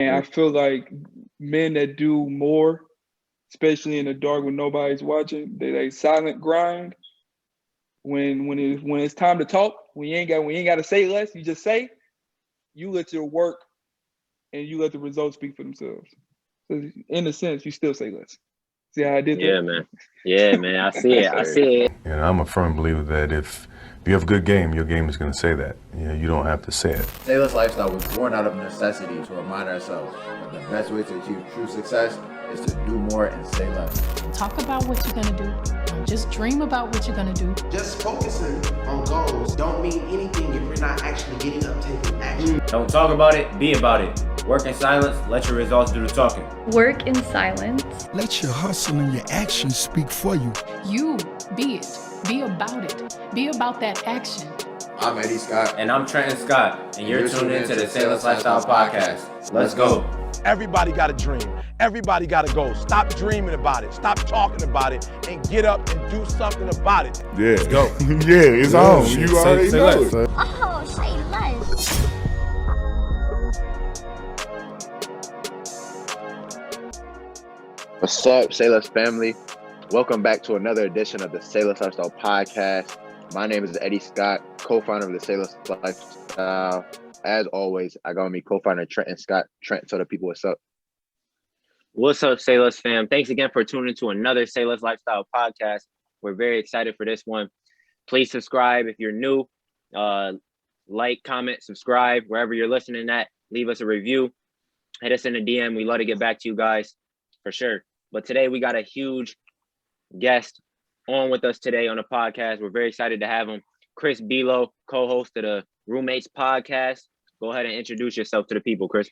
And I feel like men that do more, especially in the dark when nobody's watching, they silent grind. When it's time to talk, when you ain't got to say less, you just say. You let your work and you let the results speak for themselves. So in a sense, you still say less. See how I did Yeah, that? man. Yeah, man. I see Yes, it. I sir. see it. And I'm a firm believer that if you have a good game, your game is going to say that. You don't have to say it. Sayless Lifestyle was born out of necessity to remind ourselves that the best way to achieve true success is to do more and say less. Talk about what you're gonna do. Don't just dream about what you're gonna do. Just focusing on goals don't mean anything if you're not actually getting up, taking action. Don't talk about it, be about it. Work in silence, let your results do the talking. Work in silence. Let your hustle and your actions speak for you. You be it. Be about it. Be about that action. I'm Eddie Scott. And I'm Trenten Scott, and you're tuned into the Sayless Lifestyle Podcast. Let's go. Everybody got a dream. Everybody got a goal. Stop dreaming about it. Stop talking about it and get up and do something about it. Yeah. Let's go. Yeah, it's on. You already know it. Oh, say less. What's up, Sayless family? Welcome back to another edition of the Sayless Lifestyle Podcast. My name is Eddie Scott, co-founder of the Sayless Lifestyle. As always, I got with me co-founder Trenten Scott. Trent, tell the people what's up. What's up, Sayless fam? Thanks again for tuning to another Sayless Lifestyle Podcast. We're very excited for this one. Please subscribe if you're new. Like, comment, subscribe wherever you're listening at. Leave us a review. Hit us in a DM. We love to get back to you guys for sure. But today we got a huge guest on with us today on the podcast. We're very excited to have him. Chris Below, co-host of the Roommates podcast. Go ahead and introduce yourself to the people, Chris.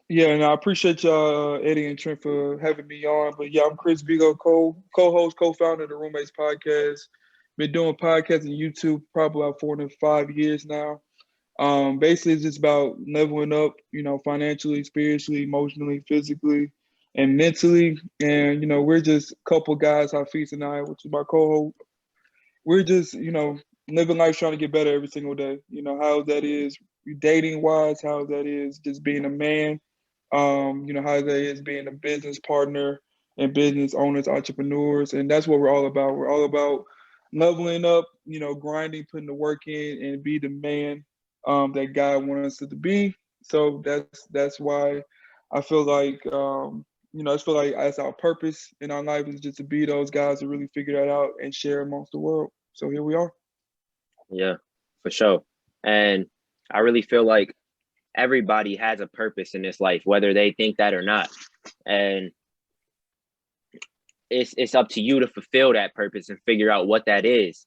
Yeah, and I appreciate y'all, Eddie and Trent, for having me on. But yeah, I'm Chris Below, co-host, co-founder of the Roommates podcast. Been doing podcasts on YouTube probably about 4 to 5 years now. Basically, it's just about leveling up, financially, spiritually, emotionally, physically, and mentally. And, we're just a couple guys, Hafiz and I, which is my co-host. We're just, living life trying to get better every single day. How that is dating-wise, how that is just being a man, how that is being a business partner and business owners, entrepreneurs. And that's what we're all about. We're all about leveling up, grinding, putting the work in, and be the man that God wants us to be. So that's why I feel like, I feel like that's our purpose in our life, is just to be those guys that really figure that out and share amongst the world. So here we are. Yeah, for sure. And I really feel like everybody has a purpose in this life, whether they think that or not. And it's up to you to fulfill that purpose and figure out what that is.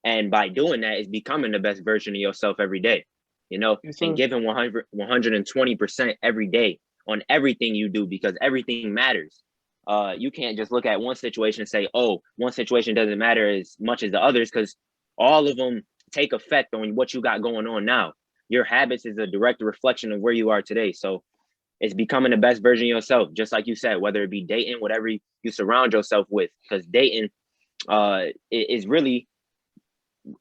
And by doing that, is becoming the best version of yourself every day, Yes, and giving 120% every day on everything you do, because everything matters. You can't just look at one situation and say, oh, one situation doesn't matter as much as the others, because all of them take effect on what you got going on now. Your habits is a direct reflection of where you are today. So it's becoming the best version of yourself, just like you said, whether it be dating, whatever you surround yourself with, because dating is really,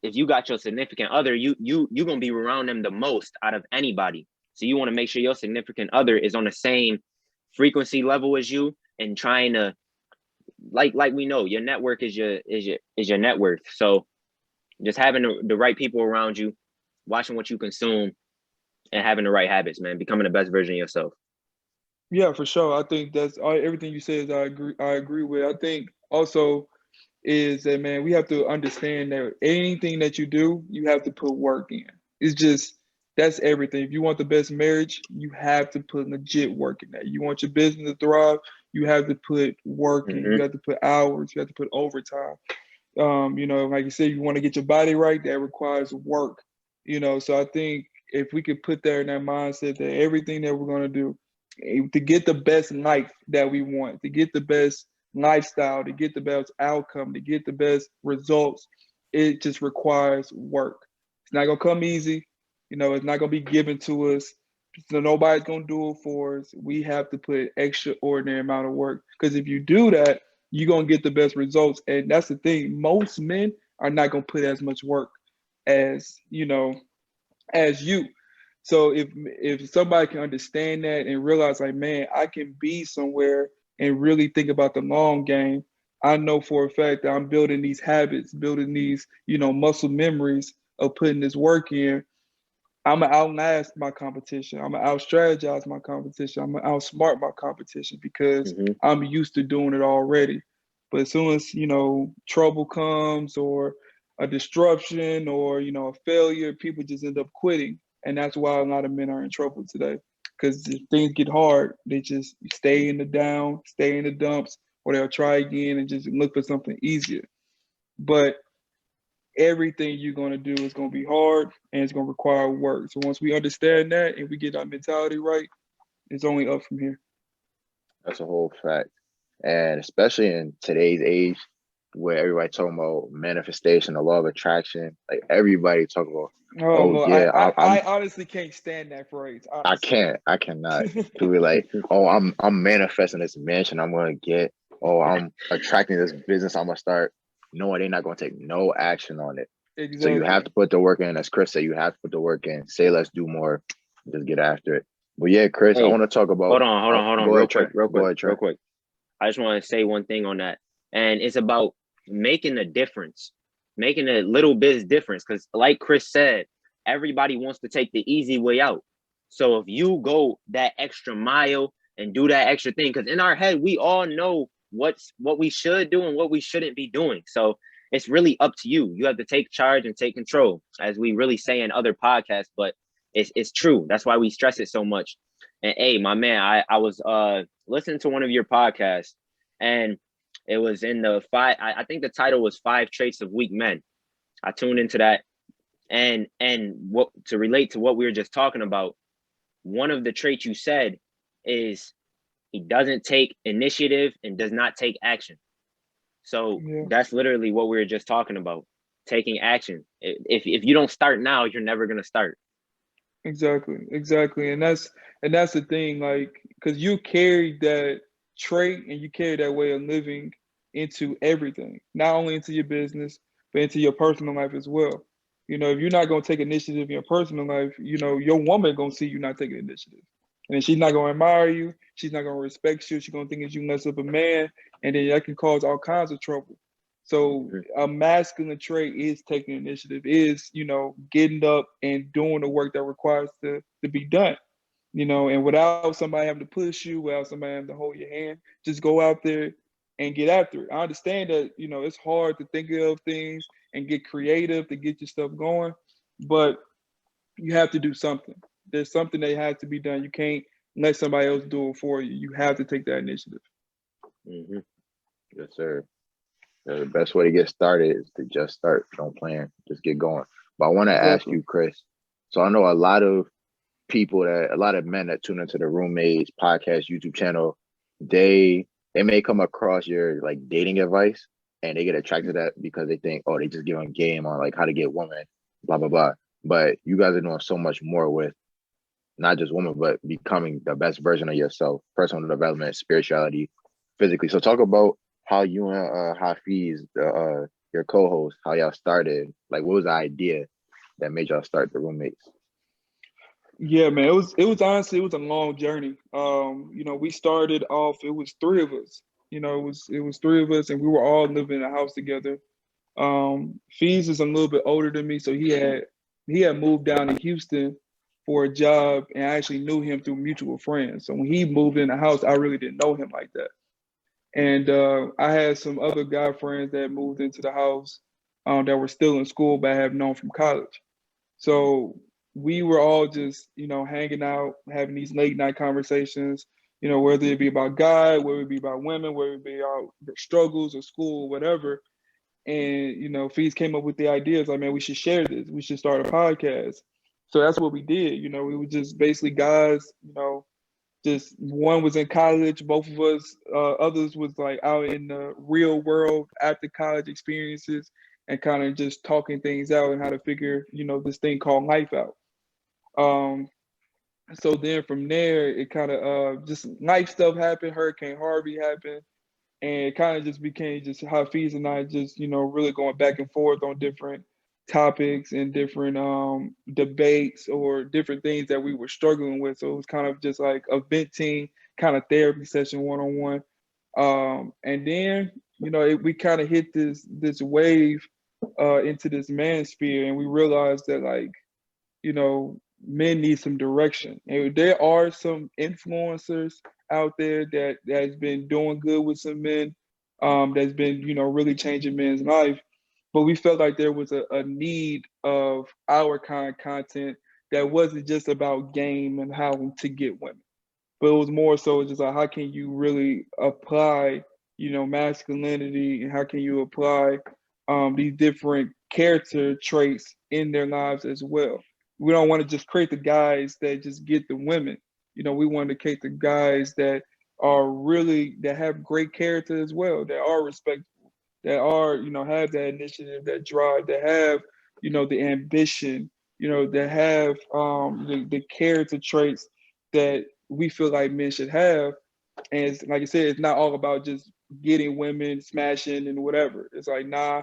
if you got your significant other, you're going to be around them the most out of anybody. So you want to make sure your significant other is on the same frequency level as you, and trying to, like we know, your network is your net worth. So just having the right people around you, watching what you consume, and having the right habits, man, becoming the best version of yourself. Yeah, for sure. I think that's everything you said. I agree with. I think also is that, man, we have to understand that anything that you do, you have to put work in. It's just, that's everything. If you want the best marriage, you have to put legit work in that. You want your business to thrive, you have to put work in. You have to put hours. You have to put overtime. Like you said, you want to get your body right, that requires work. So I think if we could put that in that mindset, that everything that we're going to do to get the best life that we want, to get the best lifestyle, to get the best outcome, to get the best results, it just requires work. It's not going to come easy. It's not going to be given to us. So nobody's going to do it for us. We have to put extraordinary amount of work, because if you do that, you're going to get the best results. And that's the thing. Most men are not going to put as much work as you. So if somebody can understand that and realize like, man, I can be somewhere and really think about the long game, I know for a fact that I'm building these habits, building these, muscle memories of putting this work in. I'm gonna outlast my competition. I'm gonna out strategize my competition. I'm gonna outsmart my competition because I'm used to doing it already. But as soon as, trouble comes or a disruption or, a failure, people just end up quitting. And that's why a lot of men are in trouble today. Because if things get hard, they just stay in the down, stay in the dumps, or they'll try again and just look for something easier. But everything you're going to do is going to be hard and it's going to require work. So once we understand that and we get our mentality right, it's only up from here. That's a whole fact. And especially in today's age where everybody talking about manifestation, the law of attraction, like everybody talking about, I honestly can't stand that phrase. Honestly. I cannot. To be like, I'm manifesting this mansion I'm going to get. I'm attracting this business I'm going to start. No, they're not going to take no action on it. Exactly. So you have to put the work in. As Chris said, you have to put the work in. Say, let's do more. Just get after it. But yeah, Chris, I want to talk about. Hold on. Real quick. I just want to say one thing on that. And it's about making a difference, making a little bit of difference. Because like Chris said, everybody wants to take the easy way out. So if you go that extra mile and do that extra thing, because in our head, we all know what we should do and what we shouldn't be doing. So it's really up to you. You have to take charge and take control, as we really say in other podcasts, but it's true. That's why we stress it so much. And hey, my man, I was listening to one of your podcasts, and it was in the I think the title was 5 Traits of Weak Men. I tuned into that, and what to relate to what we were just talking about, one of the traits you said is he doesn't take initiative and does not take action. So that's literally what we were just talking about, taking action. If you don't start now, you're never going to start. Exactly. And that's the thing, like, because you carry that trait and you carry that way of living into everything, not only into your business, but into your personal life as well. If you're not going to take initiative in your personal life, your woman going to see you not taking initiative. And she's not going to admire you. She's not going to respect you. She's going to think that you less of a man. And then that can cause all kinds of trouble. So a masculine trait is taking initiative, is, getting up and doing the work that requires to be done, and without somebody having to push you, without somebody having to hold your hand, just go out there and get after it. I understand that, it's hard to think of things and get creative to get your stuff going, but you have to do something. There's something that has to be done. You can't let somebody else do it for you. You have to take that initiative. Mm-hmm. Yes, sir. The best way to get started is to just start. Don't plan. Just get going. But I want to ask you, Chris. So I know a lot of men that tune into the Roommates podcast YouTube channel, they may come across your like dating advice and they get attracted to that because they think, they just giving game on like how to get women, blah, blah, blah. But you guys are doing so much more with not just women, but becoming the best version of yourself, personal development, spirituality, physically. So talk about how you and Hafiz, your co-host, how y'all started. Like, what was the idea that made y'all start the Roommates? Yeah, man, it was honestly, it was a long journey. We started off, it was 3 of us. It was 3 of us, and we were all living in a house together. Fees is a little bit older than me, so he had moved down to Houston for a job, and I actually knew him through mutual friends. So when he moved in the house, I really didn't know him like that. And I had some other guy friends that moved into the house that were still in school, but I have known from college. So we were all just, hanging out, having these late night conversations, whether it be about God, whether it be about women, whether it be about struggles or school, whatever. And, Fees came up with the ideas like, man, we should share this. We should start a podcast. So that's what we did. We were just basically guys, just one was in college, both of us, others was like out in the real world after college experiences and kind of just talking things out and how to figure, this thing called life out. So then from there, it kind of just life stuff happened. Hurricane Harvey happened. And it kind of just became just Hafiz and I just, really going back and forth on different topics and different debates or different things that we were struggling with. So it was kind of just like a venting kind of therapy session one-on-one. And then, we kind of hit this wave into this man sphere, and we realized that, like, men need some direction. And there are some influencers out there that's been doing good with some men, that's been, really changing men's life. But we felt like there was a need of our kind of content that wasn't just about game and how to get women, but it was more so just like, how can you really apply, masculinity, and how can you apply these different character traits in their lives as well. We don't want to just create the guys that just get the women. We want to create the guys that have great character as well, that are respectful, that are, have that initiative, that drive, that have, the ambition, that have the character traits that we feel like men should have. And it's, like I said, it's not all about just getting women, smashing and whatever. It's like, nah,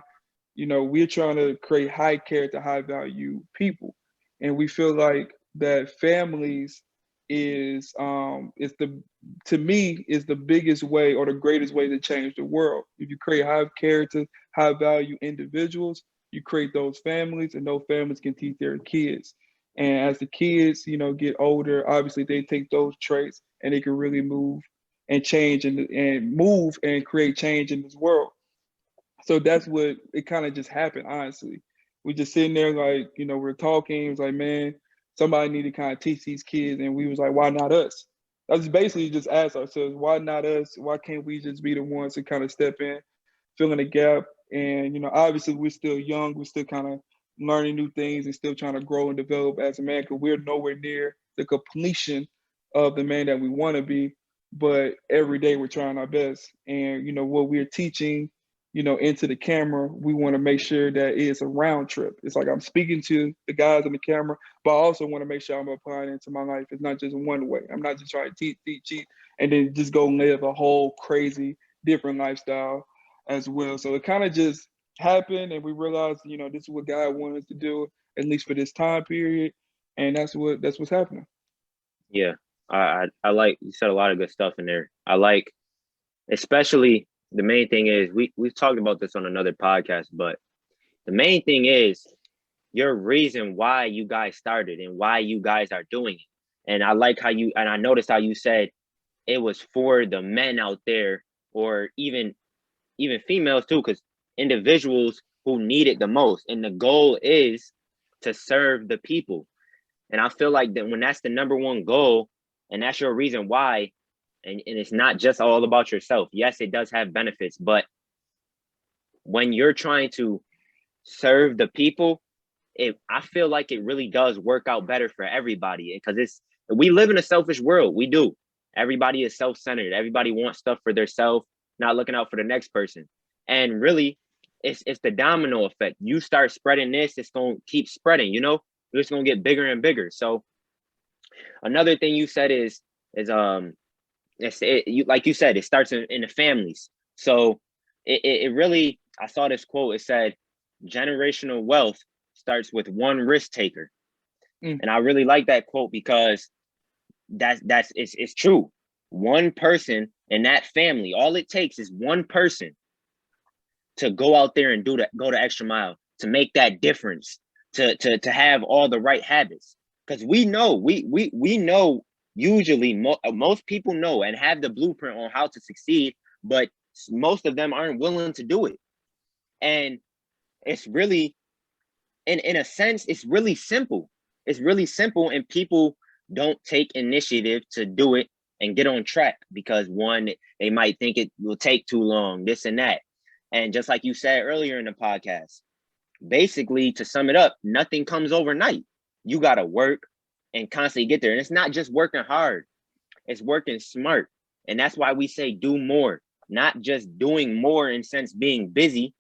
we're trying to create high character, high value people. And we feel like that families is to me is the biggest way or the greatest way to change the world. If you create high character, high value individuals, you create those families, and those families can teach their kids. And as the kids, get older, obviously they take those traits and they can really move and change and move and create change in this world. So that's what it kind of just happened, honestly. We just sitting there like, we're talking. It was like, man, somebody need to kind of teach these kids. And we was like, why not us? That's basically just ask ourselves, why not us? Why can't we just be the ones to kind of step in, fill in the gap? And, obviously we're still young. We're still kind of learning new things and still trying to grow and develop as a man, because we're nowhere near the completion of the man that we want to be. But every day we're trying our best. And, what we're teaching, into the camera, we want to make sure that it's a round trip. It's like I'm speaking to the guys on the camera, but I also want to make sure I'm applying it into my life. It's not just one way. I'm not just trying to teach, and then just go live a whole crazy different lifestyle as well. So it kind of just happened, and we realized, this is what God wanted us to do, at least for this time period, and that's what's happening. Yeah, I like, you said a lot of good stuff in there. I like, especially, the main thing is, we've talked about this on another podcast, but the main thing is your reason why you guys started and why you guys are doing it. And I like how and I noticed how you said it was for the men out there, or even females too, because individuals who need it the most. And the goal is to serve the people. And I feel like that when that's the number one goal, and that's your reason why, and it's not just all about yourself. Yes, it does have benefits, but when you're trying to serve the people, I feel like it really does work out better for everybody, because we live in a selfish world. We do. Everybody is self-centered. Everybody wants stuff for themselves, not looking out for the next person. And really, it's the domino effect. You start spreading this, it's going to keep spreading, it's going to get bigger and bigger. So another thing you said is like you said, it starts in the families. So it really, I saw this quote. It said, generational wealth starts with one risk taker. And I really like that quote, because it's true. One person in that family, all it takes is one person to go out there and go the extra mile, to make that difference, to have all the right habits. Because we know, we know, usually most people know and have the blueprint on how to succeed, but most of them aren't willing to do it. And it's really, in a sense, it's really simple. It's really simple, and people don't take initiative to do it and get on track, because one, they might think it will take too long, this and that. And just like you said earlier in the podcast, basically, to sum it up, nothing comes overnight. You got to work and constantly get there. And it's not just working hard, it's working smart. And that's why we say do more, not just doing more in sense being busy.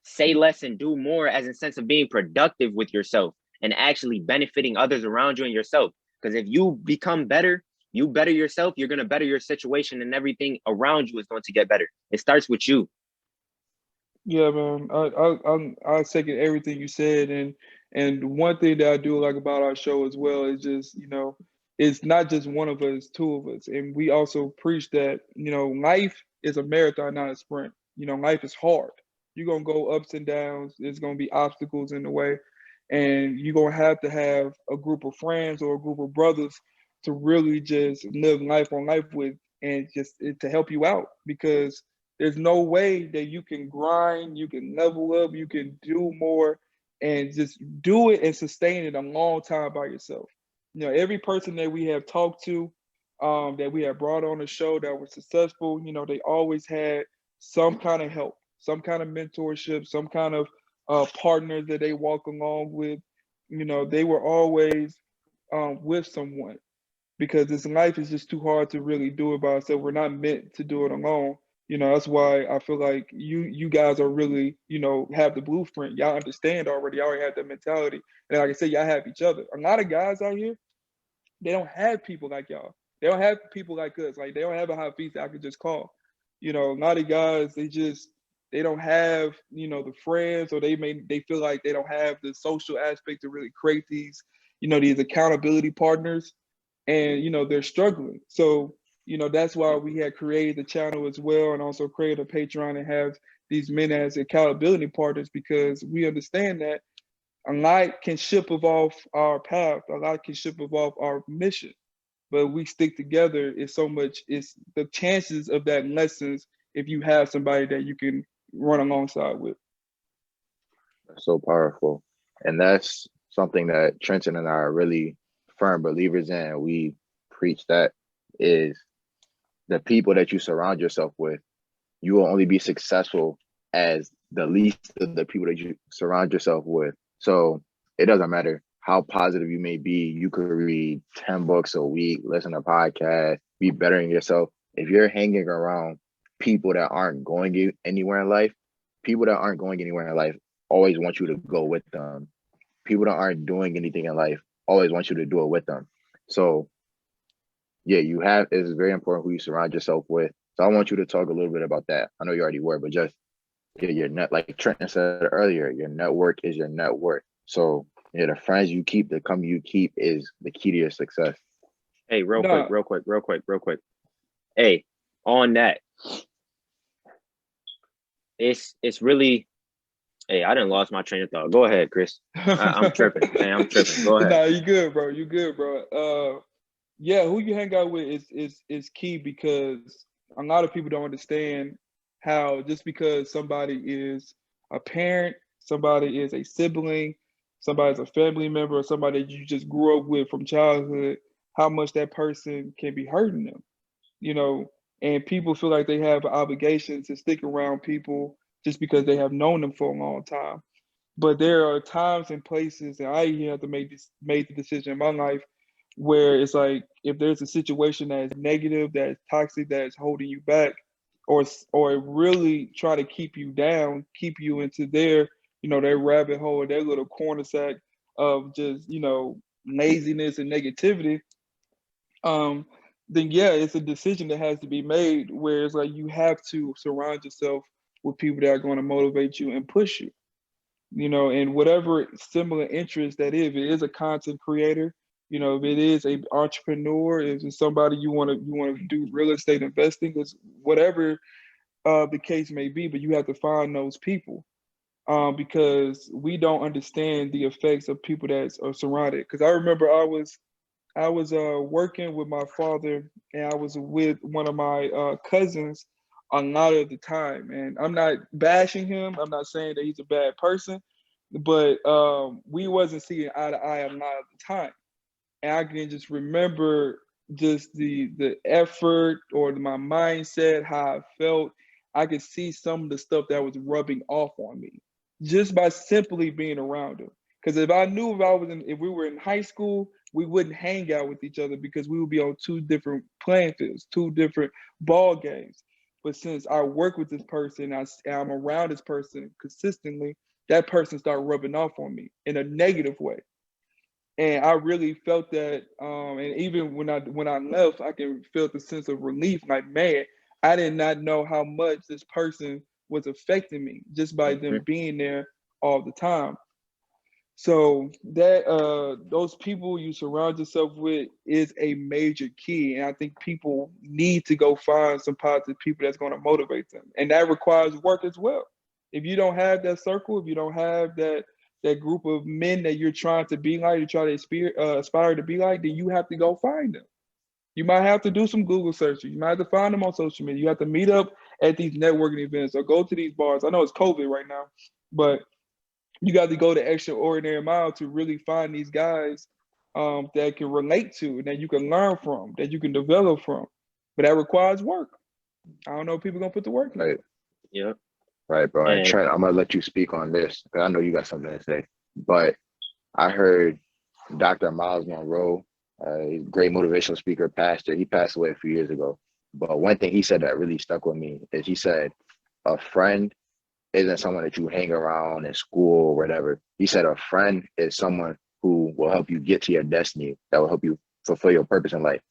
Say less and do more as in sense of being productive with yourself and actually benefiting others around you and yourself. Because if you become better, you better yourself, you're going to better your situation, and everything around you is going to get better. It starts with you. Yeah, man. I second everything you said, and one thing that I do like about our show as well is just it's not just one of us, two of us, and we also preach that life is a marathon, not a sprint. Life is hard. You're gonna go ups and downs. There's gonna be obstacles in the way, and you're gonna have to have a group of friends or a group of brothers to really just live life on life with, and just to help you out because there's no way that you can grind, you can level up, you can do more and just do it and sustain it a long time by yourself. Every person that we have talked to, that we have brought on the show that was successful, they always had some kind of help, some kind of mentorship, some kind of partners that they walk along with. They were always with someone because this life is just too hard to really do it by ourselves. We're not meant to do it alone. That's why I feel like you guys are really, have the blueprint. Y'all understand already. Y'all already have that mentality. And like I said, y'all have each other. A lot of guys out here, they don't have people like y'all. They don't have people like us. Like they don't have a hot feast that I could just call. A lot of guys, they don't have, the friends, or they feel like they don't have the social aspect to really create these, these accountability partners. And they're struggling. So that's why we had created the channel as well, and also created a Patreon and have these men as accountability partners, because we understand that a lot can ship us off our path, a lot can ship us off our mission, but we stick together. It's the chances of that lessons if you have somebody that you can run alongside with. That's so powerful, and that's something that Trenten and I are really firm believers in. We preach that is the people that you surround yourself with. You will only be successful as the least of the people that you surround yourself with. So it doesn't matter how positive you may be. You could read 10 books a week, listen to podcasts, be bettering yourself. If you're hanging around people that aren't going anywhere in life, people that aren't going anywhere in life always want you to go with them. People that aren't doing anything in life always want you to do it with them. So yeah, it's very important who you surround yourself with. So I want you to talk a little bit about that. I know you already were, but just your net, like Trenten said earlier, your network is your net worth. So the friends you keep, the company you keep is the key to your success. Hey, real quick. Hey, on that, it's really. Hey, I done lost my train of thought. Go ahead, Chris. I'm tripping, man. I'm tripping. Go ahead. Nah, you good, bro. You good, bro. Yeah, who you hang out with is key, because a lot of people don't understand how just because somebody is a parent, somebody is a sibling, somebody's a family member, or somebody that you just grew up with from childhood, how much that person can be hurting them. And people feel like they have an obligation to stick around people just because they have known them for a long time. But there are times and places, and I even have to make the decision in my life where it's like, if there's a situation that is negative, that is toxic, that is holding you back, or really try to keep you down, keep you into their rabbit hole, their little corner sack of just laziness and negativity, then yeah, it's a decision that has to be made, where it's like you have to surround yourself with people that are going to motivate you and push you, and whatever similar interest that is. If it is a content creator, if it is an entrepreneur, if it's somebody you want to do real estate investing, it's whatever the case may be, but you have to find those people, because we don't understand the effects of people that are surrounded. Because I remember I was working with my father, and I was with one of my cousins a lot of the time. And I'm not bashing him. I'm not saying that he's a bad person, but we wasn't seeing eye to eye a lot of the time. And I can just remember just the effort or my mindset, how I felt. I could see some of the stuff that was rubbing off on me just by simply being around him. Because if I knew if we were in high school, we wouldn't hang out with each other, because we would be on two different playing fields, two different ball games. But since I work with this person, I'm around this person consistently, that person started rubbing off on me in a negative way. And I really felt that, and even when I left, I can feel the sense of relief. Like, man, I did not know how much this person was affecting me just by them being there all the time. So that those people you surround yourself with is a major key. And I think people need to go find some positive people that's going to motivate them. And that requires work as well. If you don't have that circle, if you don't have that group of men that you're trying to be like, you try to aspire to be like, then you have to go find them. You might have to do some Google searches. You might have to find them on social media. You have to meet up at these networking events or go to these bars. I know it's COVID right now, but you got to go the extraordinary mile to really find these guys that can relate to, that you can learn from, that you can develop from. But that requires work. I don't know if people are going to put the work in. Right. Yeah. Right, bro. And Trent, I'm going to let you speak on this, because I know you got something to say. But I heard Dr. Miles Monroe, a great motivational speaker, pastor, he passed away a few years ago. But one thing he said that really stuck with me is he said, a friend isn't someone that you hang around in school or whatever. He said a friend is someone who will help you get to your destiny, that will help you fulfill your purpose in life.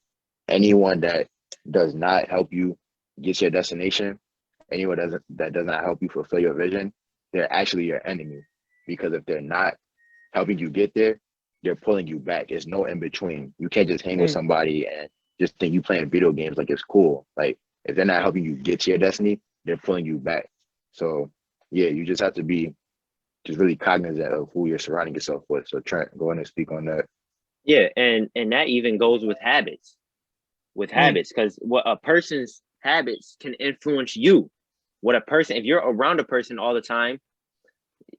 Anyone that does not help you get to your destination, anyone that does not help you fulfill your vision, they're actually your enemy. Because if they're not helping you get there, they're pulling you back. There's no in between. You can't just hang with somebody and just think you playing video games like it's cool. Like, if they're not helping you get to your destiny, they're pulling you back. So yeah, you just have to be just really cognizant of who you're surrounding yourself with. So Trent, go ahead and speak on that. Yeah, and that even goes with habits. Habits, because what a person's habits can influence you. If you're around a person all the time,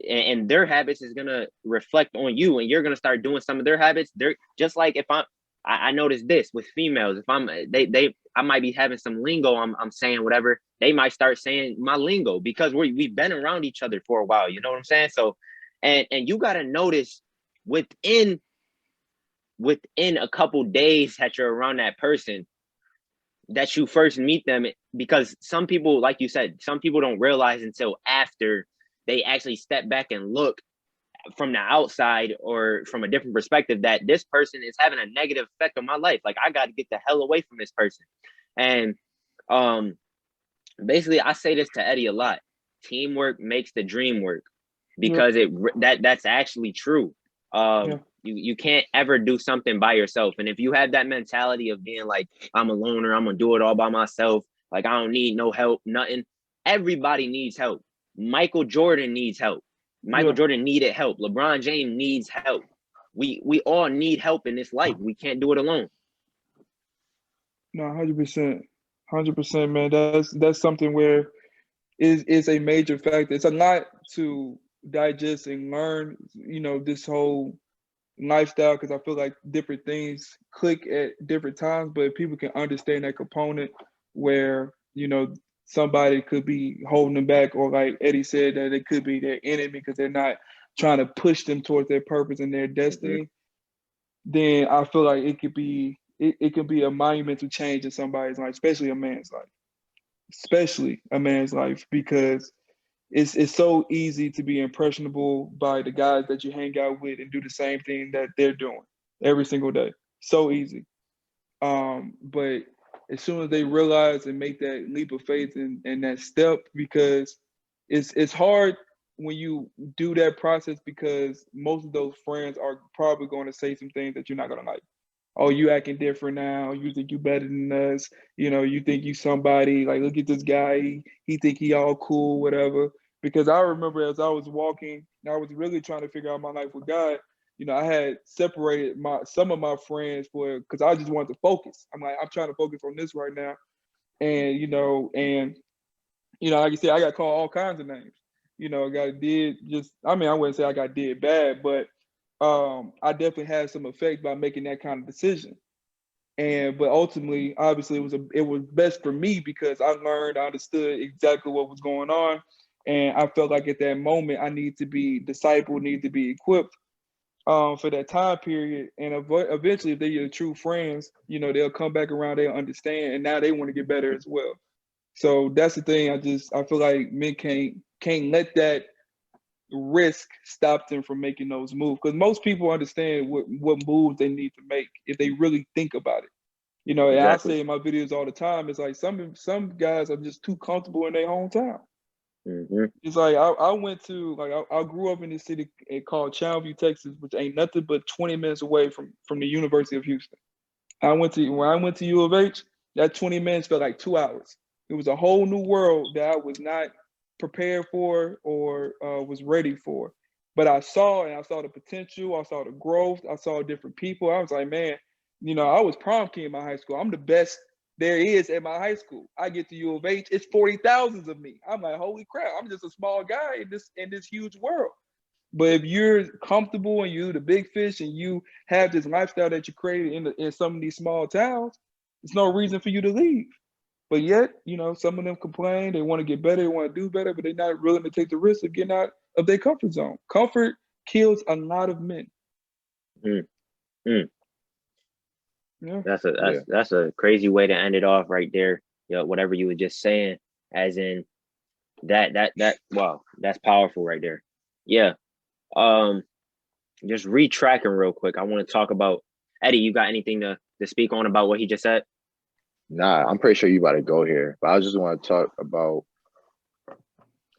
and their habits is gonna reflect on you, and you're gonna start doing some of their habits. They're just like, if I noticed this with females. If I might be having some lingo. I'm saying whatever. They might start saying my lingo because we've been around each other for a while. You know what I'm saying? So, and you gotta notice within a couple days that you're around that person, that you first meet them, because some people, like you said, some people don't realize until after they actually step back and look from the outside or from a different perspective that this person is having a negative effect on my life. Like, I got to get the hell away from this person. And basically, I say this to Eddie a lot: teamwork makes the dream work, because that's actually true. You can't ever do something by yourself. And if you have that mentality of being like, I'm a loner, I'm gonna do it all by myself, like I don't need no help, nothing. Everybody needs help. Michael Jordan needs help. Michael Jordan needed help. LeBron James needs help. We all need help in this life. We can't do it alone. No, 100%. 100%, man. That's something where is a major factor. It's a lot to digest and learn, this whole lifestyle, because I feel like different things click at different times, but if people can understand that component where, somebody could be holding them back, or like Eddie said, that it could be their enemy because they're not trying to push them towards their purpose and their destiny, then I feel like it could be a monumental change in somebody's life, especially a man's life, because it's so easy to be impressionable by the guys that you hang out with and do the same thing that they're doing every single day. So easy. But as soon as they realize and make that leap of faith and that step, because it's hard when you do that process, because most of those friends are probably going to say some things that you're not going to like. Oh, you acting different now. You think you better than us. You think you somebody. Like, look at this guy. He think he all cool, whatever. Because I remember as I was walking, and I was really trying to figure out my life with God, I had separated some of my friends because I just wanted to focus. I'm like, I'm trying to focus on this right now. And, like you said, I got called all kinds of names. I wouldn't say I got did bad, but I definitely had some effect by making that kind of decision. But ultimately, obviously, it was best for me because I understood exactly what was going on. And I felt like at that moment, I need to be discipled, need to be equipped for that time period. And eventually, if they're your true friends, they'll come back around, they'll understand, and now they want to get better as well. So that's the thing. I feel like men can't let that risk stop them from making those moves, because most people understand what moves they need to make if they really think about it. And Exactly. I say in my videos all the time, it's like some guys are just too comfortable in their hometown. It's like I went to I grew up in this city called Channelview, Texas, which ain't nothing but 20 minutes away from the University of Houston. When I went to U of H, that 20 minutes felt like 2 hours. It was a whole new world that I was not prepared for or was ready for. But I saw the potential, I saw the growth, I saw different people. I was like, man, I was prom king in my high school. I'm the best there is at my high school. I get to U of H, it's 40,000 of me. I'm like, holy crap, I'm just a small guy in this huge world. But if you're comfortable and you're the big fish and you have this lifestyle that you created in some of these small towns, there's no reason for you to leave. But yet, some of them complain, they want to get better, they want to do better, but they're not willing to take the risk of getting out of their comfort zone. Comfort kills a lot of men. Yeah. That's a crazy way to end it off right there. Whatever you were just saying, as in that wow, that's powerful right there. Yeah. Just retracking real quick. I want to talk about Eddie. You got anything to speak on about what he just said? Nah, I'm pretty sure you about to go here, but I just want to talk about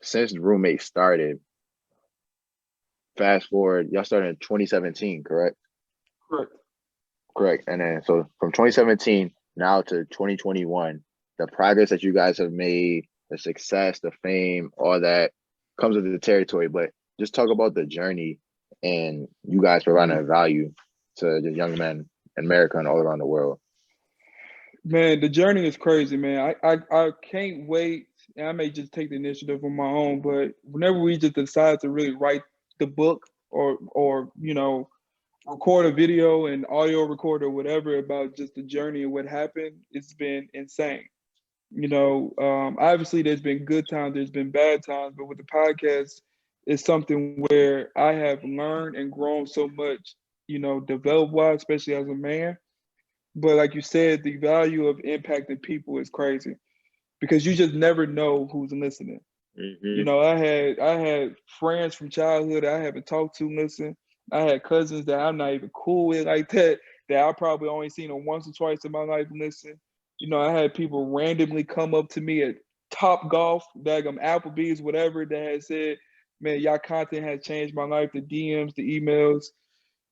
since the roommate started. Fast forward, y'all started in 2017, correct? Correct. And then so from 2017 now to 2021, the progress that you guys have made, the success, the fame, all that comes with the territory. But just talk about the journey and you guys providing a value to the young men in America and all around the world. Man, the journey is crazy, man. I can't wait. And I may just take the initiative on my own, but whenever we just decide to really write the book or record a video and audio record or whatever about just the journey of what happened, it's been insane. Obviously there's been good times, there's been bad times, but with the podcast, it's something where I have learned and grown so much, develop-wise, especially as a man. But like you said, the value of impacting people is crazy because you just never know who's listening. I had friends from childhood I haven't talked to listen. I had cousins that I'm not even cool with like that I probably only seen them once or twice in my life listen. I had people randomly come up to me at Top Golf, daggum Applebee's, whatever, that had said, man, y'all content has changed my life, the DMs, the emails.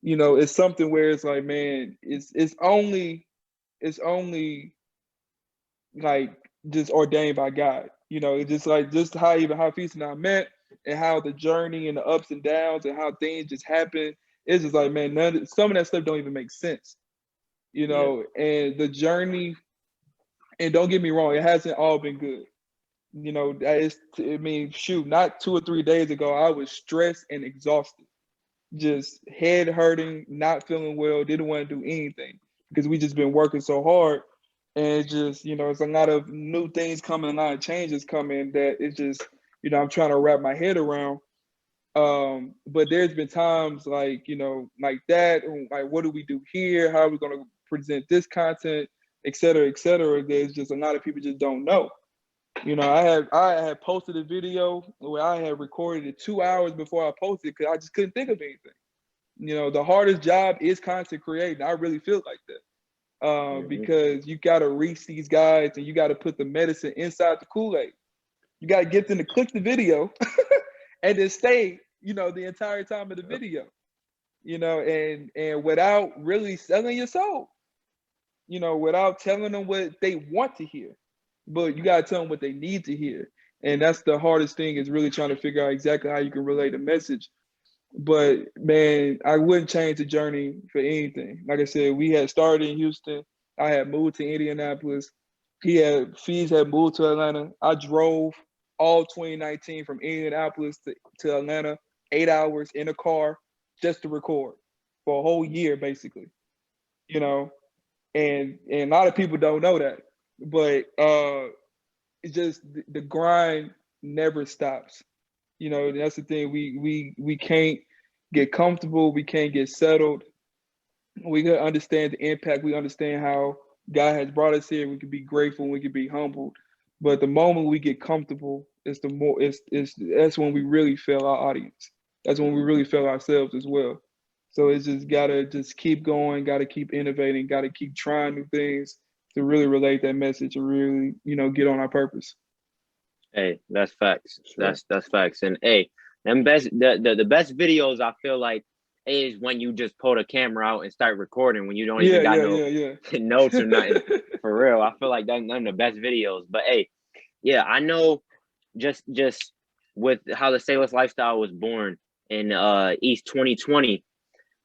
It's something where it's like, man, it's only like just ordained by God. It's just how Feast and I met and how the journey and the ups and downs and how things just happen. It's just like, man, some of that stuff don't even make sense. And the journey, and don't get me wrong, it hasn't all been good. Not 2 or 3 days ago, I was stressed and exhausted. Just head hurting, not feeling well, didn't want to do anything because we just been working so hard. And it's just, it's a lot of new things coming, a lot of changes coming that it's just, I'm trying to wrap my head around. But there's been times like that, like what do we do here? How are we going to present this content, et cetera, et cetera. There's just a lot of people just don't know. I had posted a video where I had recorded it 2 hours before I posted it because I just couldn't think of anything. The hardest job is content creating. I really feel like that because you got to reach these guys and you got to put the medicine inside the Kool-Aid. You got to get them to click the video and then stay, the entire time of the video, and without really selling your soul, without telling them what they want to hear. But you got to tell them what they need to hear. And that's the hardest thing, is really trying to figure out exactly how you can relay the message. But, man, I wouldn't change the journey for anything. Like I said, we had started in Houston. I had moved to Indianapolis. Fees had moved to Atlanta. I drove all 2019 from Indianapolis to Atlanta, 8 hours in a car just to record for a whole year, basically. And a lot of people don't know that. But it's just the grind never stops. That's the thing. We can't get comfortable. We can't get settled. We gotta understand the impact. We understand how God has brought us here. We can be grateful. We can be humbled. But the moment we get comfortable, that's when we really fail our audience. That's when we really fail ourselves as well. So it's just gotta just keep going. Gotta keep innovating. Gotta keep trying new things to really relate that message and really, get on our purpose. Hey, that's facts. Sure. That's facts. And hey, the best videos I feel like is when you just pull the camera out and start recording when you don't even got no notes or nothing. For real, I feel like that's none of the best videos. But hey, yeah, I know. Just with how the Sayless Lifestyle was born in East 2020,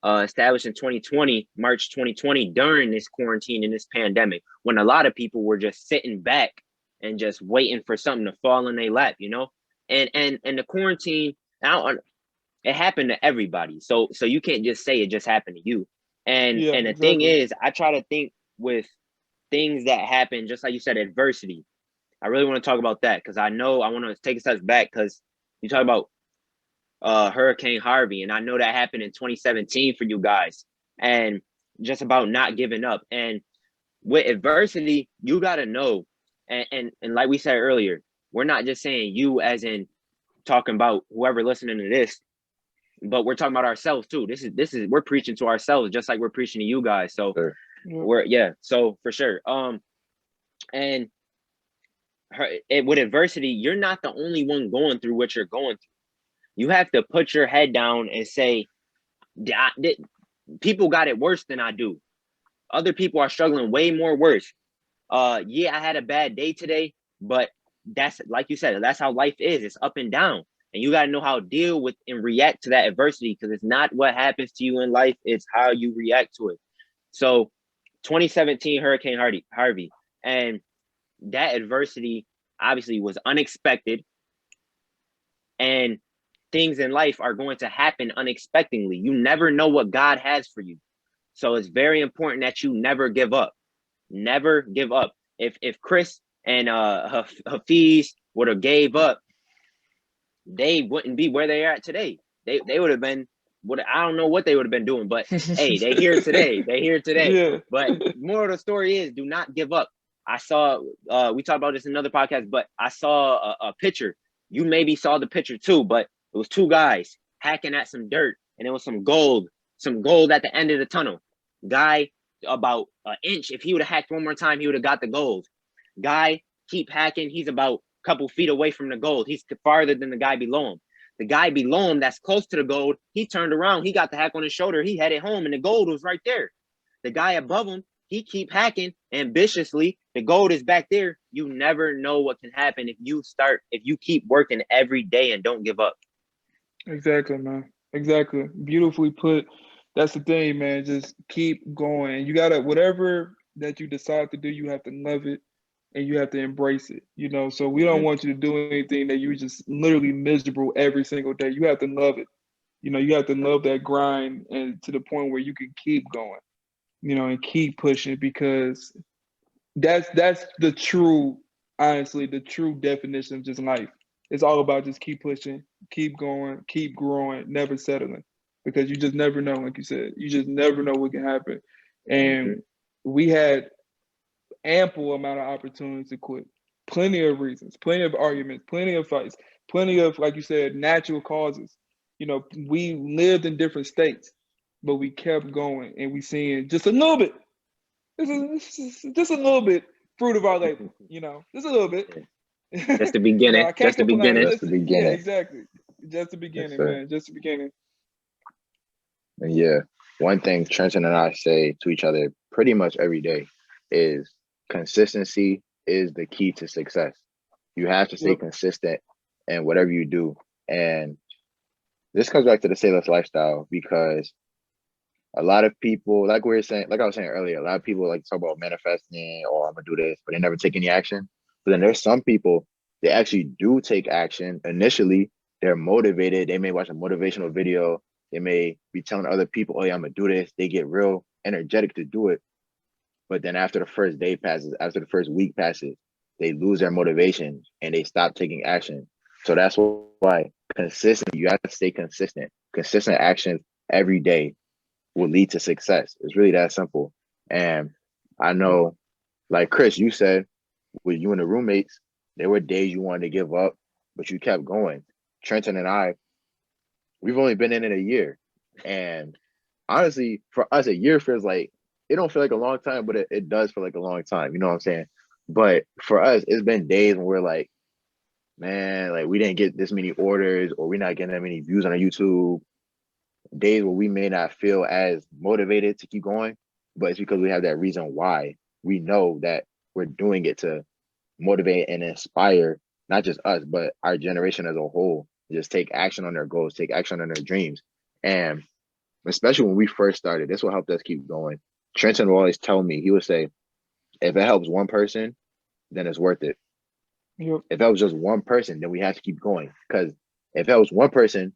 established in 2020, March 2020, during this quarantine and this pandemic, when a lot of people were just sitting back and just waiting for something to fall in their lap, you know. And the quarantine, it happened to everybody. So you can't just say it just happened to you. And the thing is, I try to think with things that happen, just like you said, adversity. I really want to talk about that because I know I want to take a step back because you talk about Hurricane Harvey, and I know that happened in 2017 for you guys, and just about not giving up. And with adversity, you got to know, and like we said earlier, we're not just saying you as in talking about whoever listening to this, but we're talking about ourselves too. This is we're preaching to ourselves just like we're preaching to you guys. So so for sure. And with adversity, you're not the only one going through what you're going through. You have to put your head down and say, people got it worse than I do. Other people are struggling way more worse. Yeah, I had a bad day today, but that's, like you said, that's how life is. It's up and down. And you got to know how to deal with and react to that adversity, because it's not what happens to you in life, it's how you react to it. So 2017 Hurricane Harvey, and that adversity obviously was unexpected, and things in life are going to happen unexpectedly. You never know what God has for you. So it's very important that you never give up. Never give up. If Chris and Hafiz would have gave up, they wouldn't be where they are at today. They would have been, I don't know what they would have been doing, but hey, they here today. They here today. Yeah. But moral of the story is, do not give up. I saw, we talked about this in another podcast, but I saw a picture. You maybe saw the picture too, but it was two guys hacking at some dirt, and it was some gold at the end of the tunnel. Guy about an inch. If he would have hacked one more time, he would have got the gold. Guy keep hacking. He's about a couple feet away from the gold. He's farther than the guy below him. The guy below him that's close to the gold, he turned around. He got the hack on his shoulder. He headed home, and the gold was right there. The guy above him, he keep hacking ambitiously. The gold is back there. You never know what can happen if you keep working every day and don't give up. Exactly, man. Exactly. Beautifully put. That's the thing, man. Just keep going. You gotta, whatever that you decide to do, you have to love it and you have to embrace it. You know, so we don't want you to do anything that you just literally miserable every single day. You have to love it. You know, you have to love that grind, and to the point where you can keep going, you know, and keep pushing, because that's the true, honestly, the true definition of just life. It's all about just keep pushing, keep going, keep growing, never settling, because you just never know. Like you said, you just never know what can happen. And we had ample amount of opportunities to quit. Plenty of reasons, plenty of arguments, plenty of fights, plenty of, like you said, natural causes. You know, we lived in different states, but we kept going, and we seeing just a little bit, just a little bit fruit of our labor, you know, just a little bit. That's the beginning. You know, That's the beginning. That's the beginning. Yeah, exactly. Just the beginning, man. Just the beginning. And yeah, one thing Trenten and I say to each other pretty much every day is consistency is the key to success. You have to stay consistent in whatever you do. And this comes back to the Sayless Lifestyle, because a lot of people, like we were saying, like I was saying earlier, a lot of people like to talk about manifesting, or I'm gonna do this, but they never take any action. But then there's some people, they actually do take action. Initially, they're motivated. They may watch a motivational video. They may be telling other people, oh yeah, I'm gonna do this. They get real energetic to do it. But then after the first day passes, after the first week passes, they lose their motivation and they stop taking action. So that's why you have to stay consistent. Consistent actions every day will lead to success. It's really that simple. And I know, like Chris, you said, with you and the roommates, there were days you wanted to give up, but you kept going. Trenten and I, we've only been in it a year. And honestly, for us, a year feels like, it don't feel like a long time, but it does feel like a long time. You know what I'm saying? But for us, it's been days when we're like, man, like we didn't get this many orders, or we're not getting that many views on our YouTube. Days where we may not feel as motivated to keep going, but it's because we have that reason why. We know that we're doing it to motivate and inspire not just us, but our generation as a whole. Just take action on their goals, take action on their dreams. And especially when we first started, this will help us keep going. Trenten will always tell me, he would say, if it helps one person, then it's worth it. Yep. If that was just one person, then we have to keep going. Because if that was one person,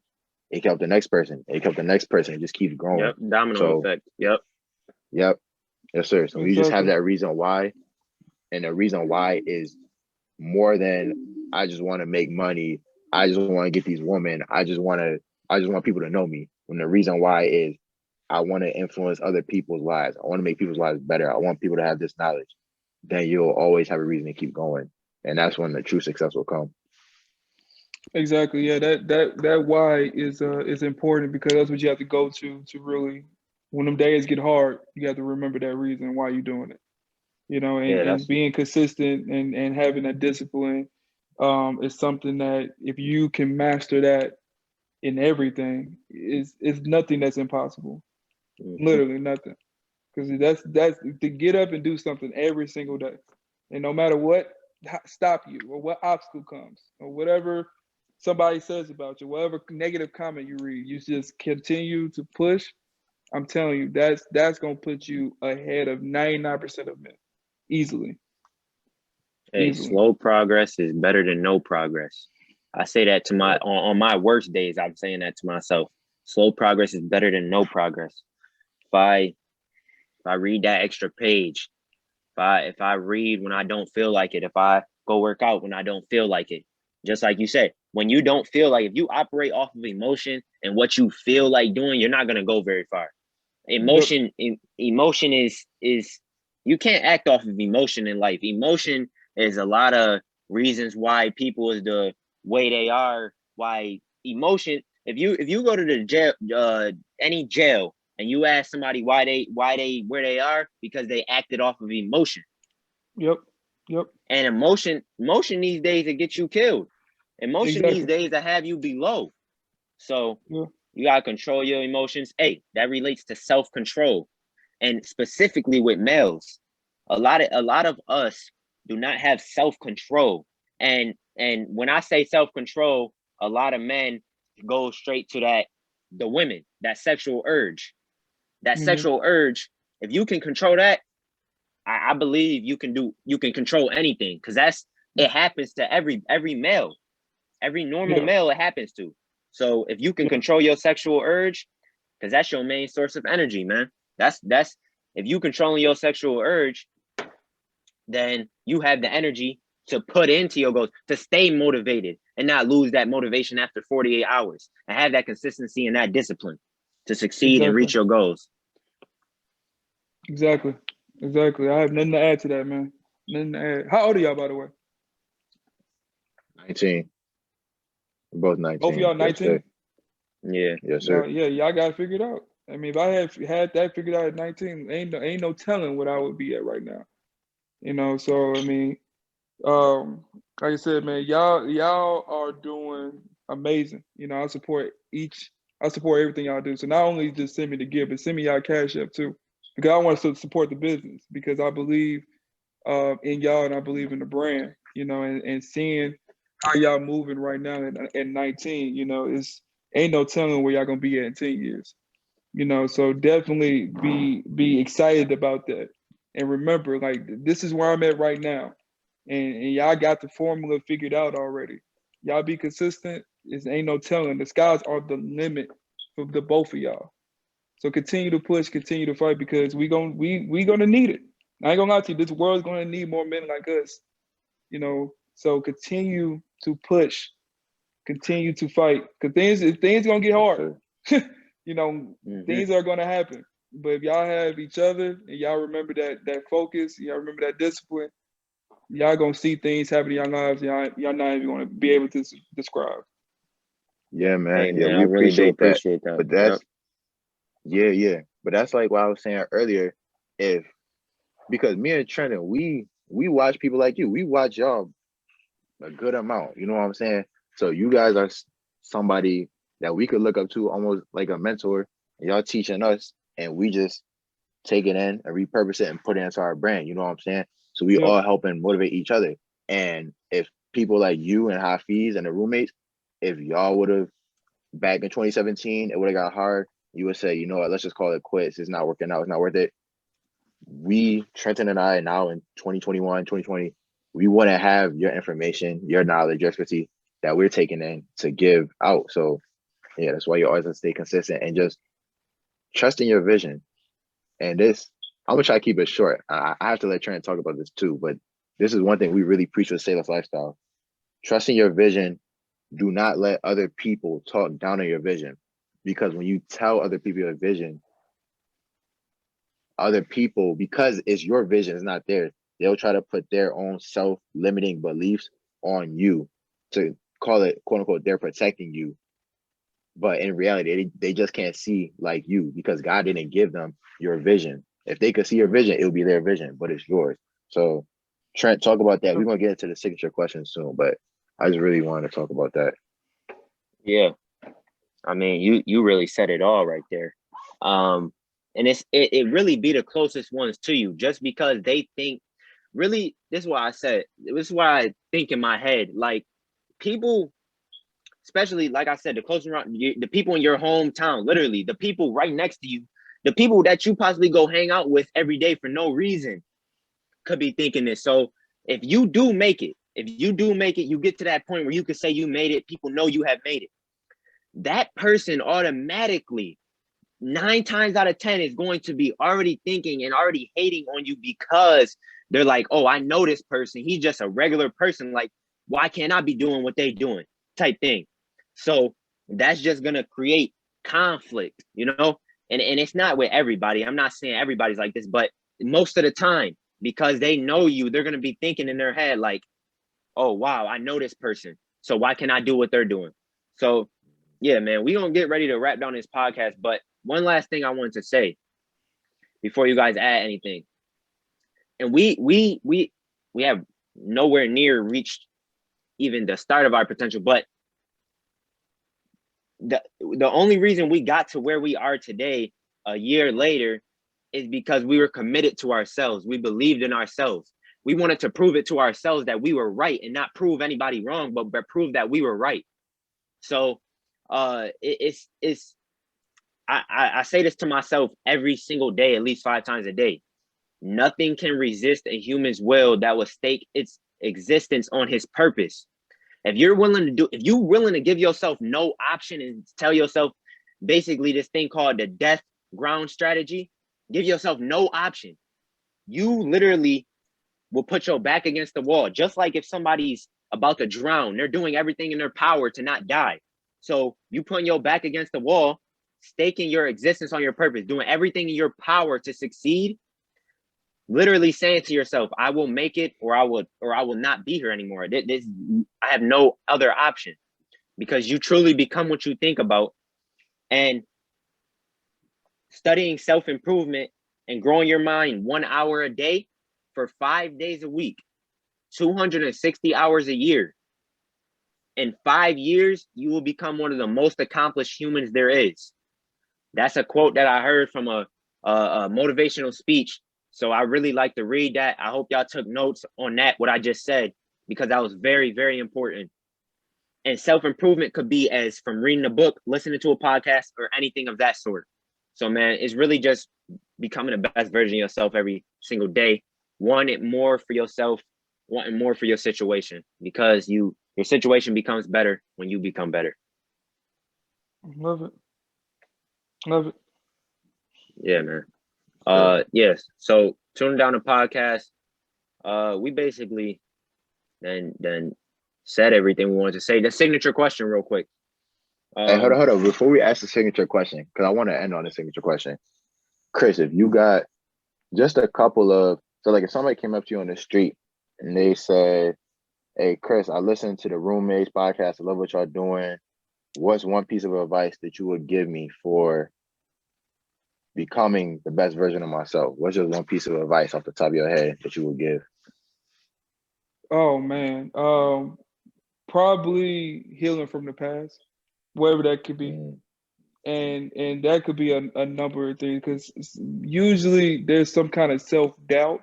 it can help the next person. It can help the next person. It just keeps growing. Yep, domino effect. Yep. Yes, sir. So Exactly. we just have that reason why. And the reason why is more than I just want to make money. I just want to get these women. I just want people to know me. When the reason why is I want to influence other people's lives. I want to make people's lives better. I want people to have this knowledge. Then you'll always have a reason to keep going. And that's when the true success will come. Exactly. Yeah, that why is important, because that's what you have to go to really, when them days get hard, you have to remember that reason why you're doing it. You know, and being consistent and having that discipline is something that if you can master that in everything, is nothing that's impossible. Literally nothing. Because that's to get up and do something every single day, and no matter what stop you or what obstacle comes or whatever somebody says about you, whatever negative comment you read, you just continue to push. I'm telling you, that's gonna put you ahead of 99% of men easily. Hey, slow progress is better than no progress. I say that to my on my worst days. I'm saying that to myself. Slow progress is better than no progress. If I read that extra page, if I read when I don't feel like it, if I go work out when I don't feel like it, just like you said, when you don't feel like, if you operate off of emotion and what you feel like doing, you're not gonna go very far. Emotion is you can't act off of emotion in life. Emotion is a lot of reasons why people is the way they are. Why emotion? If you go to the jail, any jail, and you ask somebody why they where they are, because they acted off of emotion. Yep. And emotion these days to get you killed. Emotion these days to have you be low. So you gotta control your emotions. Hey, that relates to self-control, and specifically with males, a lot of us do not have self-control. And when I say self-control, a lot of men go straight to the women, that sexual urge. That sexual urge, if you can control that, I believe you can control anything, because it happens to every male, every normal male it happens to. So if you can control your sexual urge, because that's your main source of energy, man. That's if you controlling your sexual urge, then you have the energy to put into your goals, to stay motivated and not lose that motivation after 48 hours, and have that consistency and that discipline to succeed and reach your goals. Exactly. I have nothing to add to that, man. Nothing to add. How old are y'all, by the way? 19. We're both 19. Both of y'all 19? Yeah. Yes, sir. Y'all got it figured out. I mean, if I had that figured out at 19, ain't no telling what I would be at right now. You know, so I mean, like I said, man, y'all are doing amazing. You know, I support everything y'all do. So not only just send me the gift, but send me y'all Cash App too, because I want to support the business, because I believe in y'all and I believe in the brand. You know, and seeing how y'all moving right now at 19, you know, ain't no telling where y'all gonna be at in 10 years. You know, so definitely be excited about that. And remember, like, this is where I'm at right now. And y'all got the formula figured out already. Y'all be consistent. Ain't no telling. The skies are the limit for the both of y'all. So continue to push, continue to fight, because we gonna need it. I ain't gonna lie to you, this world's gonna need more men like us. You know, so continue to push, continue to fight, because things gonna get hard. You know, things are gonna happen. But if y'all have each other and y'all remember that focus, y'all remember that discipline, y'all gonna see things happen in your lives y'all not even gonna be able to describe. Yeah, man. Hey, yeah, man, we I really do appreciate that. But that's But that's like what I was saying earlier. Because me and Trenten, we watch people like you. We watch y'all a good amount. You know what I'm saying? So you guys are somebody that we could look up to, almost like a mentor. And y'all teaching us, and we just take it in and repurpose it and put it into our brand. You know what I'm saying? So we all help and motivate each other. And if people like you and Hafiz and the roommates, if y'all would have back in 2017, it would have got hard. You would say, you know what, let's just call it quits. It's not working out. It's not worth it. We, Trenten and I, now in 2021, 2020, we want to have your information, your knowledge, your expertise that we're taking in to give out. So yeah, that's why you always have to stay consistent and just trust in your vision. And this, I'm gonna try to keep it short. I have to let Trent talk about this too, but this is one thing we really preach with Sayless Lifestyle. Trust in your vision. Do not let other people talk down on your vision, because when you tell other people your vision, other people, because it's your vision, it's not theirs, they'll try to put their own self-limiting beliefs on you to call it, quote unquote, they're protecting you. But in reality, they just can't see like you, because God didn't give them your vision. If they could see your vision, it would be their vision, but it's yours. So Trent, talk about that. We're going to get into the signature questions soon, but I just really wanted to talk about that. Yeah. I mean, you really said it all right there. And it really be the closest ones to you, just because they think, really, this is why I think in my head, like, people, especially, like I said, the close around you, the people in your hometown, literally the people right next to you, the people that you possibly go hang out with every day for no reason, could be thinking this. So if you do make it, you get to that point where you could say you made it, people know you have made it. That person automatically, 9 times out of 10, is going to be already thinking and already hating on you, because they're like, oh, I know this person. He's just a regular person. Like, why can't I be doing what they doing? Type thing. So that's just going to create conflict, you know? And it's not with everybody. I'm not saying everybody's like this, but most of the time, because they know you, they're going to be thinking in their head like, oh, wow, I know this person, so why can't I do what they're doing? So yeah, man, we're going to get ready to wrap down this podcast. But one last thing I wanted to say before you guys add anything. And we have nowhere near reached even the start of our potential, but the only reason we got to where we are today, a year later, is because we were committed to ourselves. We believed in ourselves. We wanted to prove it to ourselves that we were right, and not prove anybody wrong, but prove that we were right. So I say this to myself every single day, at least 5 times a day. Nothing can resist a human's will that will stake its existence on his purpose. If you're willing to give yourself no option and tell yourself basically this thing called the death ground strategy, give yourself no option, you literally will put your back against the wall. Just like if somebody's about to drown, they're doing everything in their power to not die. So you putting your back against the wall, staking your existence on your purpose, doing everything in your power to succeed, literally saying to yourself, I will make it, or I will not be here anymore. I have no other option, because you truly become what you think about. And studying self-improvement and growing your mind 1 hour a day for 5 days a week, 260 hours a year. In 5 years, you will become one of the most accomplished humans there is. That's a quote that I heard from a motivational speech. So I really like to read that. I hope y'all took notes on that, what I just said, because that was very, very important. And self-improvement could be as from reading a book, listening to a podcast, or anything of that sort. So, man, it's really just becoming the best version of yourself every single day. Wanting more for yourself, wanting more for your situation, because your situation becomes better when you become better. Love it. Love it. Yeah, man. Yes. So tuning down the podcast, we basically then said everything we wanted to say. The signature question real quick. Hey, hold on. Before we ask the signature question, because I want to end on the signature question. Chris, if you got just a couple of, so like if somebody came up to you on the street and they said, hey, Chris, I listened to the Roommates podcast. I love what y'all doing. What's one piece of advice that you would give me for becoming the best version of myself? What's just one piece of advice off the top of your head that you would give? Oh man. Probably healing from the past, whatever that could be. And that could be a number of things, because usually there's some kind of self-doubt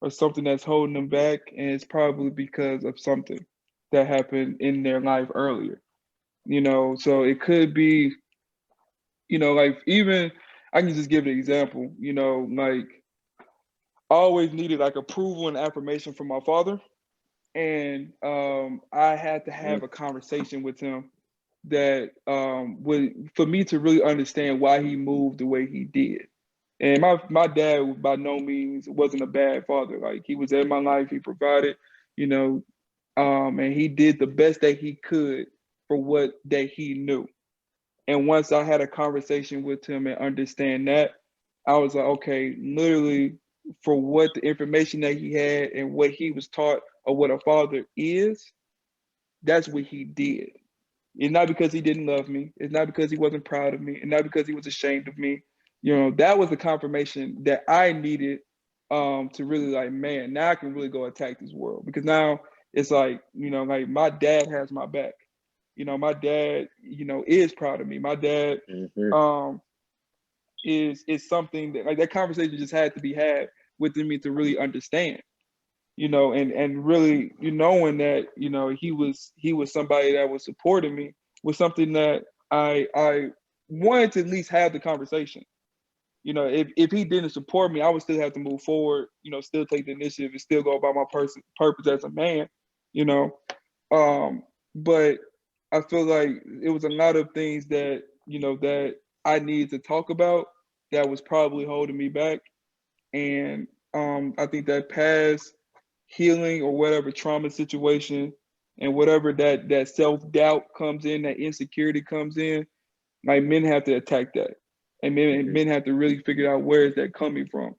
or something that's holding them back, and it's probably because of something that happened in their life earlier. So it could be, like, even I can just give an example, like, I always needed like approval and affirmation from my father. And I had to have a conversation with him that for me to really understand why he moved the way he did. And my dad by no means wasn't a bad father. Like, he was in my life, he provided, and he did the best that he could for what that he knew. And once I had a conversation with him and understand that, I was like, okay, literally, for what the information that he had and what he was taught of what a father is, that's what he did. It's not because he didn't love me. It's not because he wasn't proud of me. It's not because he was ashamed of me. That was the confirmation that I needed to really, like, man, now I can really go attack this world. Because now it's like, like, my dad has my back. My dad, is proud of me. My dad is something that, like, that conversation just had to be had within me to really understand. And really, knowing that, he was somebody that was supporting me was something that I wanted to at least have the conversation. If he didn't support me, I would still have to move forward, still take the initiative and still go about my purpose as a man, but I feel like it was a lot of things that, that I needed to talk about that was probably holding me back. And I think that past healing or whatever trauma situation and whatever that self-doubt comes in, that insecurity comes in, like, men have to attack that. And men have to really figure out where is that coming from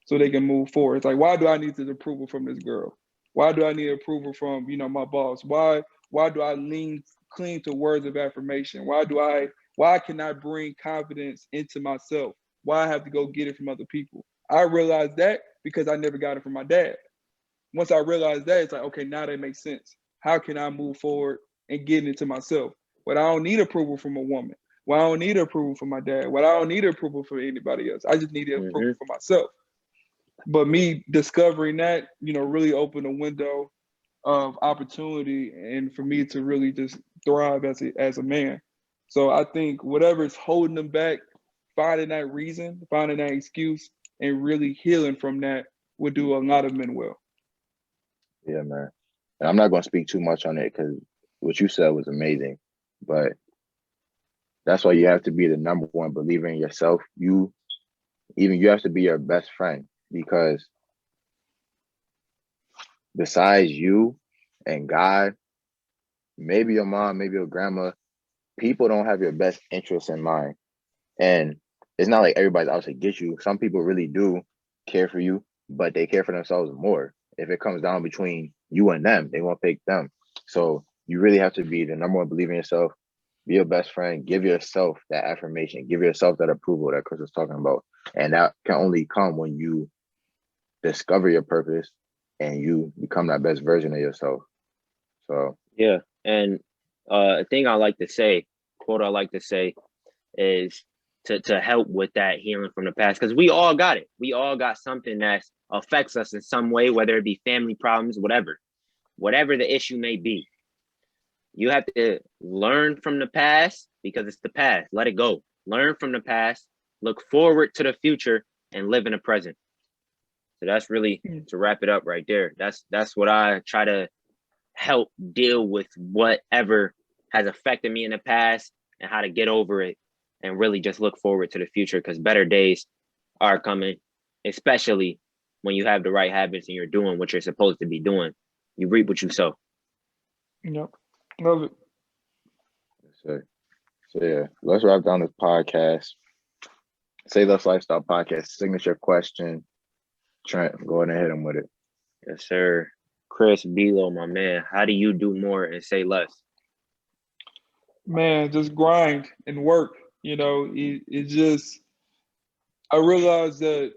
so they can move forward. It's like, why do I need this approval from this girl? Why do I need approval from, my boss? Why do I cling to words of affirmation? Why can I bring confidence into myself? Why I have to go get it from other people? I realized that because I never got it from my dad. Once I realized that, it's like, okay, now that makes sense. How can I move forward and get into myself? But I don't need approval from a woman. Well, I don't need approval from my dad. Well, I don't need approval from anybody else. I just need approval for myself. But me discovering that, really opened a window of opportunity and for me to really just thrive as a man. So I think whatever's holding them back, finding that reason, finding that excuse, and really healing from that would do a lot of men well. Yeah, man. And I'm not going to speak too much on it because what you said was amazing. But that's why you have to be the number one believer in yourself. You have to be your best friend, because besides you and God, maybe your mom, maybe your grandma, people don't have your best interests in mind. And it's not like everybody's out to get you. Some people really do care for you, but they care for themselves more. If it comes down between you and them, they won't pick them. So you really have to be the number one believer in yourself. Be your best friend. Give yourself that affirmation. Give yourself that approval that Chris was talking about. And that can only come when you discover your purpose and you become that best version of yourself. So yeah. And a thing I like to say, quote I like to say, is to help with that healing from the past, because we all got it. We all got something that affects us in some way, whether it be family problems, whatever the issue may be. You have to learn from the past because it's the past. Let it go. Learn from the past, look forward to the future, and live in the present. So that's really, to wrap it up right there. That's what I try to help deal with whatever has affected me in the past and how to get over it and really just look forward to the future, because better days are coming, especially when you have the right habits and you're doing what you're supposed to be doing. You reap what you sow. Yep. Love it. So yeah, let's wrap down this podcast. Sayless Lifestyle Podcast, signature question. Trent, go ahead and hit him with it. Yes, sir. Chris Bilo, my man, how do you do more and say less? Man, just grind and work. It just, I realized that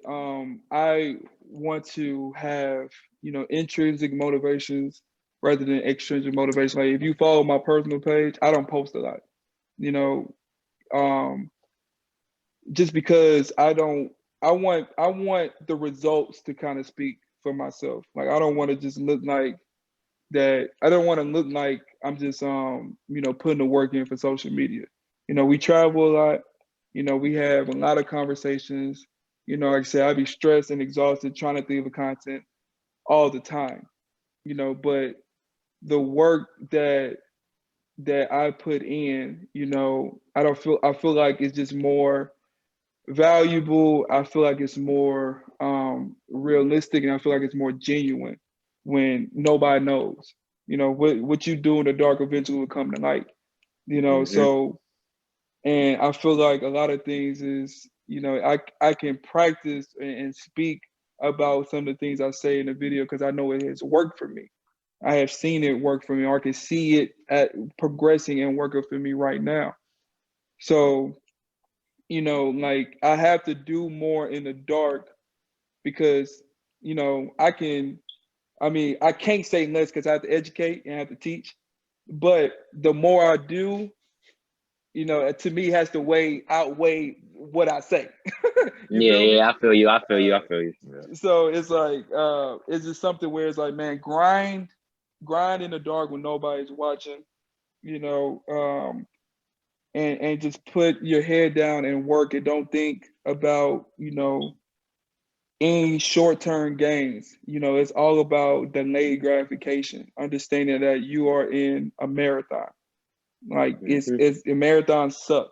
I want to have, intrinsic motivations rather than extrinsic motivation. Like if you follow my personal page, I don't post a lot, you know, just because I want the results to kind of speak for myself. Like I don't want to just look like that. I don't want to look like I'm just putting the work in for social media. You know, we travel a lot. You know, we have a lot of conversations. You know, like I said, I be stressed and exhausted trying to think of content all the time. You know, but the work that I put in, you know, I feel like it's just more valuable. I feel like it's more realistic, and I feel like it's more genuine when nobody knows. You know, what you do in the dark eventually will come to light. You know, so, and I feel like a lot of things is, you know, I can practice and speak about some of the things I say in the video because I know it has worked for me. I have seen it work for me, or I can see it at progressing and working for me right now. So, you know, like I have to do more in the dark because, you know, I can't say less because I have to educate and I have to teach. But the more I do, you know, to me has to outweigh what I say. Yeah, I feel you. So it's like, it's just something where it's like, man, grind in the dark when nobody's watching, you know, and just put your head down and work and don't think about, you know, any short-term gains. You know, it's all about delayed gratification, understanding that you are in a marathon. Like it's marathons suck.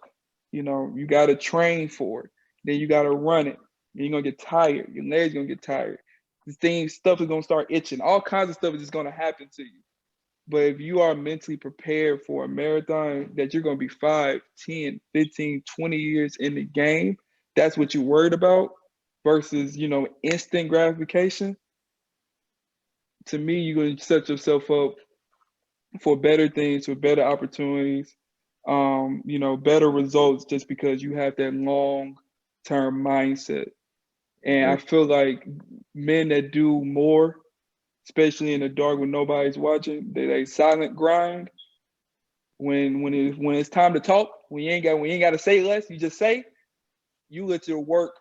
You know, you got to train for it. Then you got to run it. Then you're going to get tired. Your legs going to get tired. Stuff is going to start itching. All kinds of stuff is just going to happen to you. But if you are mentally prepared for a marathon that you're going to be 5, 10, 15, 20 years in the game, that's what you're worried about versus, you know, instant gratification. To me, you're going to set yourself up for better things, for better opportunities, you know, better results just because you have that long-term mindset. And I feel like men that do more, especially in the dark when nobody's watching, they silent grind. When it's time to talk, when you ain't got to say less, you just say. You let your work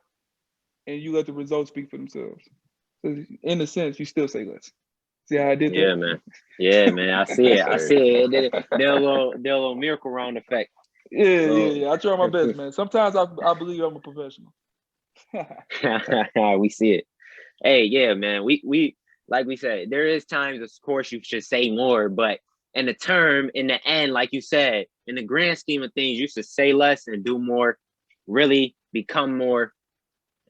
and you let the results speak for themselves. So in a sense, you still say less. See how I did that? Yeah, man. I see it. Did a little miracle round effect. Yeah. I try my best, man. Sometimes I believe I'm a professional. We see it. Hey, yeah, man. We like we said, there is times, of course, you should say more, but in the end, like you said, in the grand scheme of things, you should say less and do more, really become more,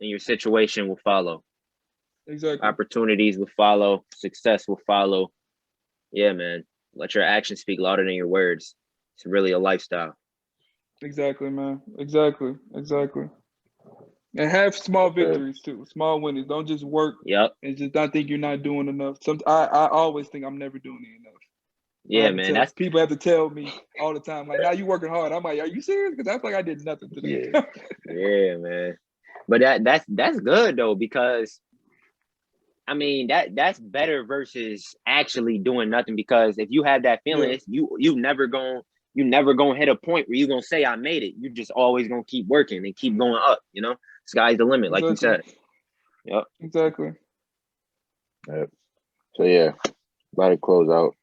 and your situation will follow. Exactly. Opportunities will follow, success will follow. Yeah, man. Let your actions speak louder than your words. It's really a lifestyle. Exactly, man. Exactly. And have small victories too, small winners. Don't just work and just not think you're not doing enough. I always think I'm never doing it enough. Yeah, man. People have to tell me all the time, like, now you working hard. I'm like, are you serious? Because I feel like I did nothing today. Yeah, man. But that's good though, because I mean that's better versus actually doing nothing. Because if you have that feeling, you never gonna hit a point where you're gonna say I made it. You're just always gonna keep working and keep going up, you know? Sky's the limit, like you said. Yep. Exactly. Yep. So yeah, about to close out.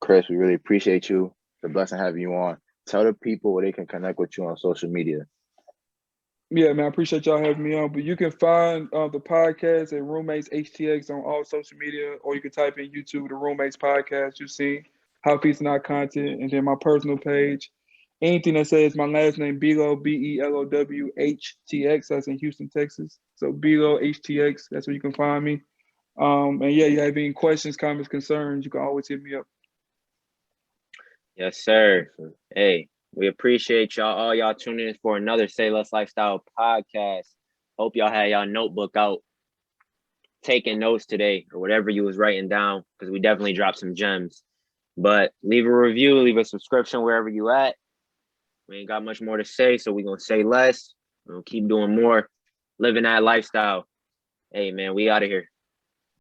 Chris, we really appreciate you. It's a blessing having you on. Tell the people where they can connect with you on social media. Yeah, man, I appreciate y'all having me on. But you can find the podcast at Roommates HTX on all social media, or you can type in YouTube, the Roommates Podcast. You see how piecing out content, and then my personal page. Anything that says my last name, Below, BELOW HTX. That's in Houston, Texas. So Below HTX, that's where you can find me. And yeah, you have any questions, comments, concerns, you can always hit me up. Yes, sir. Hey, we appreciate all y'all tuning in for another Sayless Lifestyle Podcast. Hope y'all had y'all notebook out, taking notes today, or whatever you was writing down, because we definitely dropped some gems. But leave a review, leave a subscription wherever you at. We ain't got much more to say, so we're going to say less. We'll keep doing more, living that lifestyle. Hey, man, we out of here.